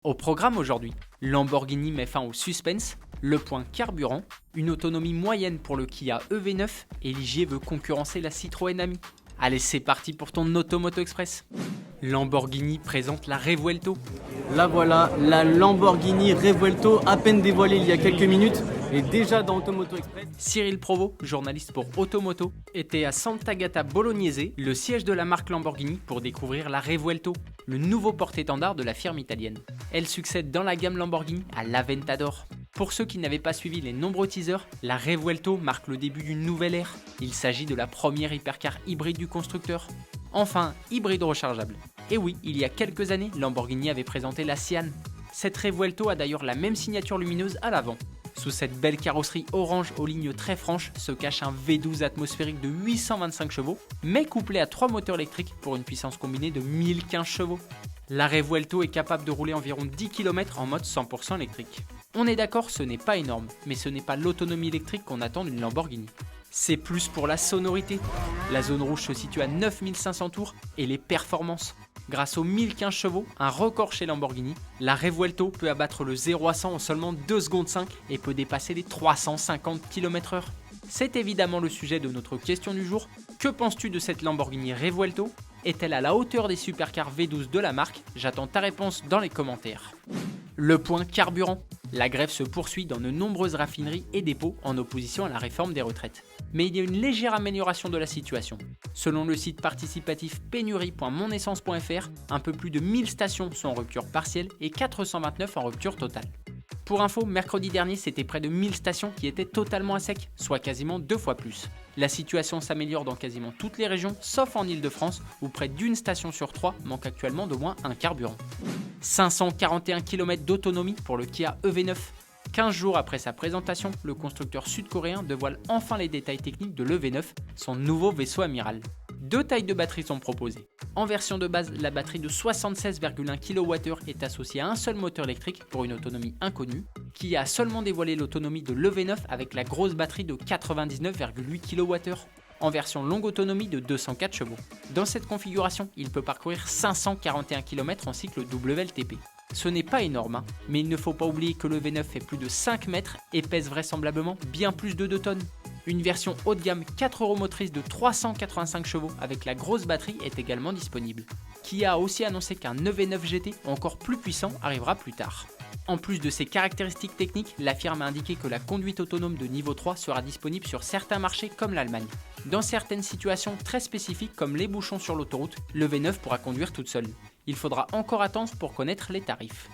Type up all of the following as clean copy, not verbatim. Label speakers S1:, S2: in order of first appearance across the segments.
S1: Au programme aujourd'hui, Lamborghini met fin au suspense, le point carburant, une autonomie moyenne pour le Kia EV9 et Ligier veut concurrencer la Citroën Ami. Allez, c'est parti pour ton Automoto Express. Lamborghini présente la Revuelto.
S2: La voilà, la Lamborghini Revuelto, à peine dévoilée il y a quelques minutes, et déjà dans Automoto Express.
S1: Cyril Provost, journaliste pour Automoto, était à Sant'Agata Bolognese, le siège de la marque Lamborghini, pour découvrir la Revuelto, le nouveau porte-étendard de la firme italienne. Elle succède dans la gamme Lamborghini à l'Aventador. Pour ceux qui n'avaient pas suivi les nombreux teasers, la Revuelto marque le début d'une nouvelle ère. Il s'agit de la première hypercar hybride du constructeur. Enfin, hybride rechargeable. Et oui, il y a quelques années, Lamborghini avait présenté la Sian. Cette Revuelto a d'ailleurs la même signature lumineuse à l'avant. Sous cette belle carrosserie orange aux lignes très franches se cache un V12 atmosphérique de 825 chevaux, mais couplé à 3 moteurs électriques pour une puissance combinée de 1015 chevaux. La Revuelto est capable de rouler environ 10 km en mode 100% électrique. On est d'accord, ce n'est pas énorme, mais ce n'est pas l'autonomie électrique qu'on attend d'une Lamborghini. C'est plus pour la sonorité. La zone rouge se situe à 9500 tours et les performances. Grâce aux 1015 chevaux, un record chez Lamborghini, la Revuelto peut abattre le 0 à 100 en seulement 2 secondes 5 et peut dépasser les 350 km/h. C'est évidemment le sujet de notre question du jour. Que penses-tu de cette Lamborghini Revuelto ? Est-elle à la hauteur des supercars V12 de la marque ? J'attends ta réponse dans les commentaires. Le point carburant. La grève se poursuit dans de nombreuses raffineries et dépôts en opposition à la réforme des retraites. Mais il y a une légère amélioration de la situation. Selon le site participatif pénurie.monessence.fr, un peu plus de 1000 stations sont en rupture partielle et 429 en rupture totale. Pour info, mercredi dernier, c'était près de 1000 stations qui étaient totalement à sec, soit quasiment 2 fois plus. La situation s'améliore dans quasiment toutes les régions, sauf en Ile-de-France, où près d'une station sur 3 manque actuellement d'au moins un carburant. 541 km d'autonomie pour le Kia EV9. 15 jours après sa présentation, le constructeur sud-coréen dévoile enfin les détails techniques de l'EV9, son nouveau vaisseau amiral. 2 tailles de batterie sont proposées. En version de base, la batterie de 76,1 kWh est associée à un seul moteur électrique pour une autonomie inconnue, qui a seulement dévoilé l'autonomie de l'EV9 avec la grosse batterie de 99,8 kWh. En version longue autonomie de 204 chevaux. Dans cette configuration, il peut parcourir 541 km en cycle WLTP. Ce n'est pas énorme, hein, mais il ne faut pas oublier que le V9 fait plus de 5 mètres et pèse vraisemblablement bien plus de 2 tonnes. Une version haut de gamme 4 roues motrices de 385 chevaux avec la grosse batterie est également disponible. Kia a aussi annoncé qu'un EV9 GT encore plus puissant arrivera plus tard. En plus de ces caractéristiques techniques, la firme a indiqué que la conduite autonome de niveau 3 sera disponible sur certains marchés comme l'Allemagne. Dans certaines situations très spécifiques comme les bouchons sur l'autoroute, le V9 pourra conduire toute seule. Il faudra encore attendre pour connaître les tarifs.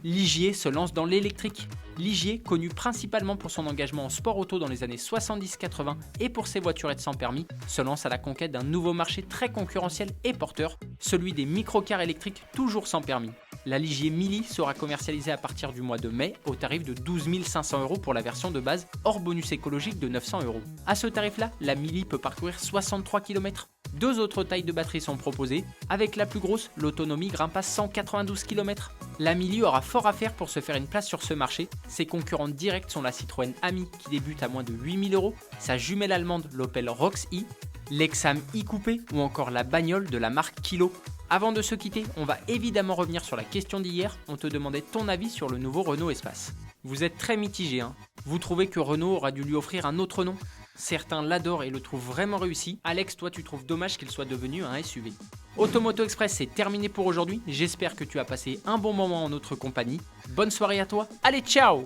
S1: Ligier se lance dans l'électrique. Ligier, connu principalement pour son engagement en sport auto dans les années 70-80 et pour ses voiturettes sans permis, se lance à la conquête d'un nouveau marché très concurrentiel et porteur, celui des microcars électriques toujours sans permis. La Ligier Mili sera commercialisée à partir du mois de mai au tarif de 12 500 € pour la version de base, hors bonus écologique de 900 €. À ce tarif-là, la Mili peut parcourir 63 km. 2 autres tailles de batterie sont proposées. Avec la plus grosse, l'autonomie grimpe à 192 km. La Mili aura fort à faire pour se faire une place sur ce marché. Ses concurrentes directes sont la Citroën Ami qui débute à moins de 8 000 €, sa jumelle allemande l'Opel Rox-i, l'Exam e-Coupé ou encore la bagnole de la marque Kilo. Avant de se quitter, on va évidemment revenir sur la question d'hier. On te demandait ton avis sur le nouveau Renault Espace. Vous êtes très mitigé, hein. Vous trouvez que Renault aura dû lui offrir un autre nom ? Certains l'adorent et le trouvent vraiment réussi. Alex, toi tu trouves dommage qu'il soit devenu un SUV. Automoto Express, c'est terminé pour aujourd'hui. J'espère que tu as passé un bon moment en notre compagnie. Bonne soirée à toi. Allez, ciao !